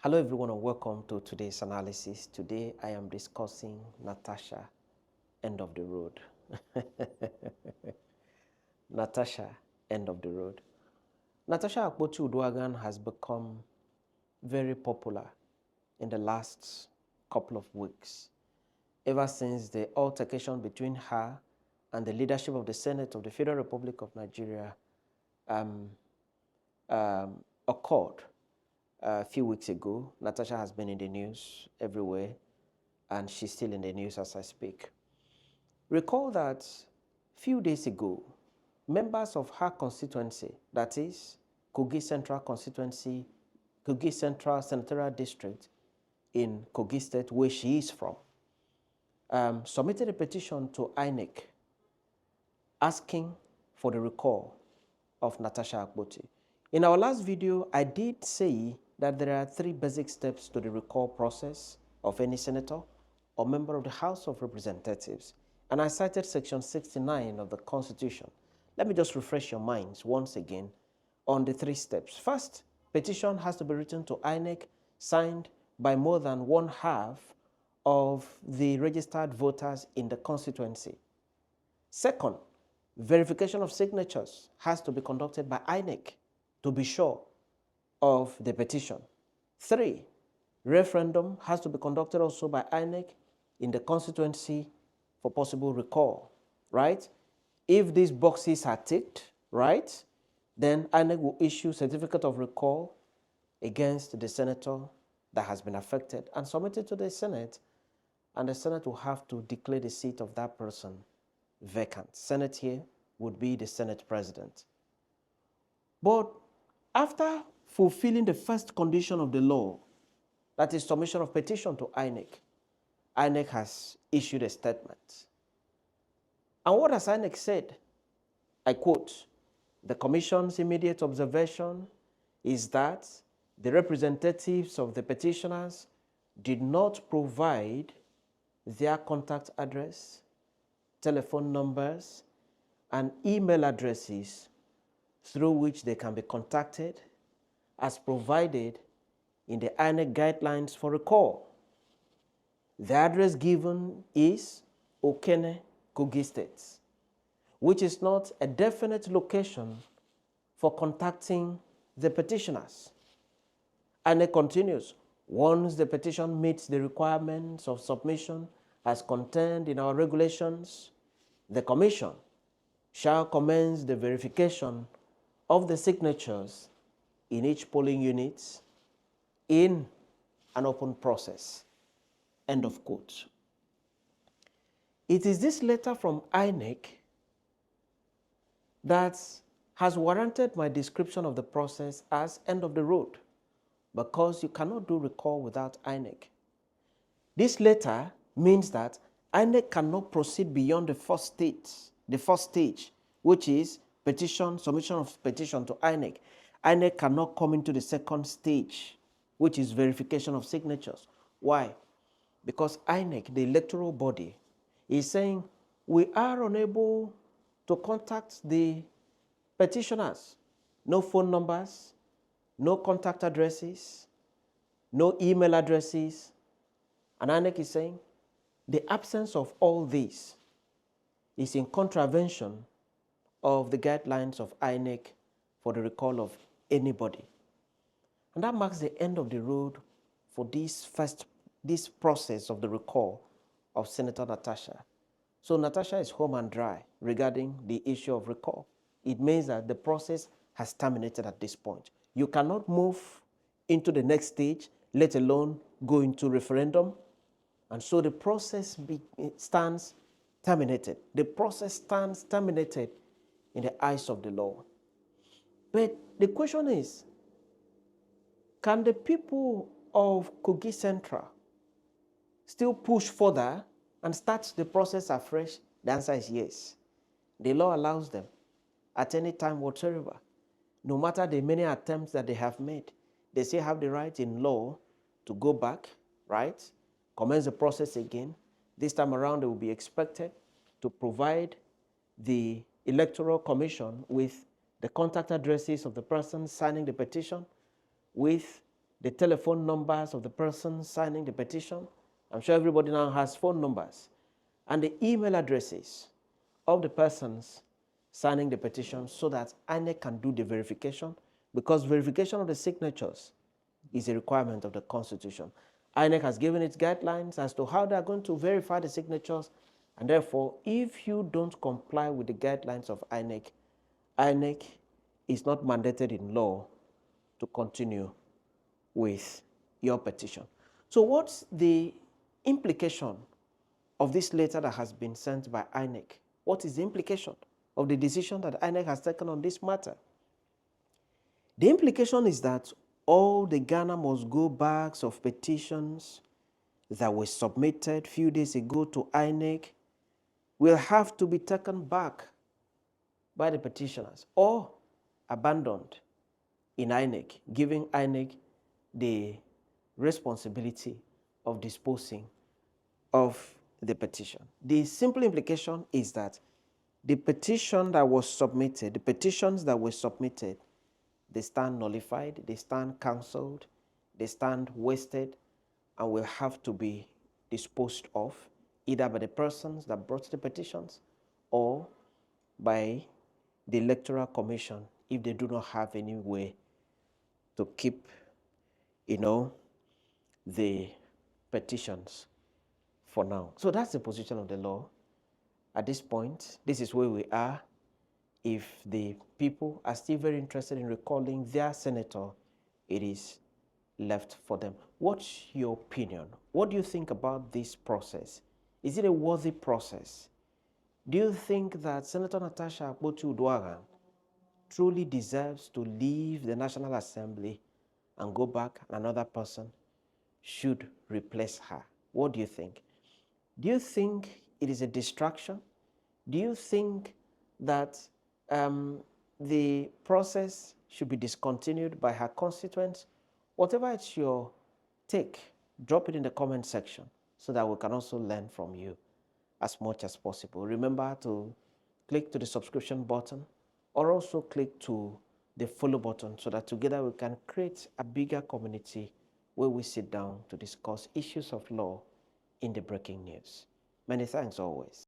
Hello everyone and welcome to today's analysis. Today I am discussing Natasha, end of the road. Natasha, end of the road. Natasha Akpoti has become very popular in the last couple of weeks, ever since the altercation between her and the leadership of the Senate of the Federal Republic of Nigeria occurred a few weeks ago. Natasha has been in the news everywhere, and she's still in the news as I speak. Recall that few days ago, members of her constituency, that is Kogi Central constituency, Kogi Central Senatorial District in Kogi State, where she is from, submitted a petition to INEC asking for the recall of Natasha Akpoti. In our last video, I did say that there are 3 basic steps to the recall process of any senator or member of the House of Representatives, and I cited section 69 of the Constitution. Let me just refresh your minds once again on the 3 steps. First, petition has to be written to INEC, signed by more than 1/2 of the registered voters in the constituency. Second, verification of signatures has to be conducted by INEC to be sure of the petition. 3, referendum has to be conducted also by INEC in the constituency for possible recall, right? If these boxes are ticked, right, then INEC will issue certificate of recall against the senator that has been affected and submit it to the Senate, and the Senate will have to declare the seat of that person vacant. Senate here would be the Senate president. But after fulfilling the first condition of the law, that is submission of petition to INEC, INEC has issued a statement. And what has INEC said? I quote, "The Commission's immediate observation is that the representatives of the petitioners did not provide their contact address, telephone numbers, and email addresses through which they can be contacted as provided in the INEC guidelines for recall. The address given is Okene, Kogi State, which is not a definite location for contacting the petitioners." And it continues, "Once the petition meets the requirements of submission as contained in our regulations, the Commission shall commence the verification of the signatures in each polling unit in an open process." End of quote. It is this letter from INEC that has warranted my description of the process as end of the road, because you cannot do recall without INEC. This letter means that INEC cannot proceed beyond the first stage, which is petition, submission of petition to INEC. INEC cannot come into the second stage, which is verification of signatures. Why? Because INEC, the electoral body, is saying we are unable to contact the petitioners. No phone numbers, no contact addresses, no email addresses. And INEC is saying the absence of all this is in contravention of the guidelines of INEC for the recall of anybody. And that marks the end of the road for this process of the recall of Senator Natasha. So Natasha is home and dry regarding the issue of recall. It means that the process has terminated at this point. You cannot move into the next stage, let alone go into referendum. And so the process stands terminated. The process stands terminated in the eyes of the law. But the question is, can the people of Kogi Central still push further and start the process afresh? The answer is yes. The law allows them at any time whatsoever. No matter the many attempts that they have made, they still have the right in law to go back, right? Commence the process again. This time around, they will be expected to provide the Electoral Commission with the contact addresses of the person signing the petition, with the telephone numbers of the person signing the petition. I'm sure everybody now has phone numbers, and the email addresses of the persons signing the petition so that INEC can do the verification, because verification of the signatures is a requirement of the Constitution. INEC has given its guidelines as to how they are going to verify the signatures, and therefore, if you don't comply with the guidelines of INEC, INEC is not mandated in law to continue with your petition. So what's the implication of this letter that has been sent by INEC? What is the implication of the decision that INEC has taken on this matter? The implication is that all the Ghana must go bags of petitions that were submitted a few days ago to INEC will have to be taken back by the petitioners or abandoned in INEC, giving INEC the responsibility of disposing of the petition. The simple implication is that the petition that was submitted, the petitions that were submitted, they stand nullified, they stand cancelled, they stand wasted, and will have to be disposed of either by the persons that brought the petitions or by the Electoral Commission if they do not have any way to keep, the petitions for now. So that's the position of the law. At this point, this is where we are. If the people are still very interested in recalling their senator, it is left for them. What's your opinion? What do you think about this process? Is it a worthy process? Do you think that Senator Natasha Akpoti truly deserves to leave the National Assembly and go back, and another person should replace her? What do you think? Do you think it is a distraction? Do you think that the process should be discontinued by her constituents? Whatever it's your take, drop it in the comment section so that we can also learn from you as much as possible. Remember to click to the subscription button or also click to the follow button so that together we can create a bigger community where we sit down to discuss issues of law in the breaking news. Many thanks always.